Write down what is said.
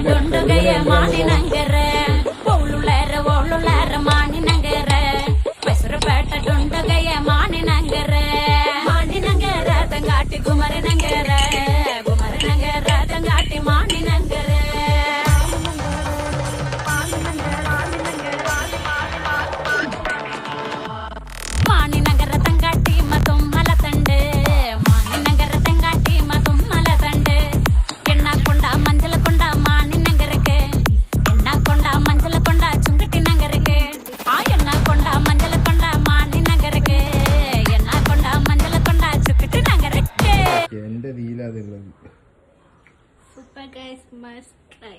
ದುಂಡುಗೆಯ ಮಾನಿನಂಗರ ಓಳುಳಾರ ಮಾನಿನಂಗರ ಹೆಸರುಪೇಟ ದುಂಡುಗೆಯ ಮಾನಿನಂಗರ ತಂಗಾಟಿ ಗುಮರನಂಗರ ತಂಗಾಟಿ ಮಾನಿನಂಗರ മാണിനഗര തങ്കാട്ടി മതുമ്മല തണ്ട് മാണിനഗര തങ്കാട്ടി മതുമ്മല തണ്ട് എണ്ണാക്കൊണ്ട മഞ്ചല കൊണ്ട മാണിനഗരക്ക് എണ്ണാക്കൊണ്ട മഞ്ചല കൊണ്ട ചുങ്കട്ടി നഗരക്ക് ആ എണ്ണാക്കൊണ്ട മഞ്ചല കൊണ്ട മാണിനഗരക്ക് എണ്ണാക്കൊണ്ട മഞ്ചല കൊണ്ട ചുങ്കട്ടി നഗരക്ക് എന്റെ വീലാ സൂപ്പർ ഗൈസ് മസ്റ്റ് ട്രൈ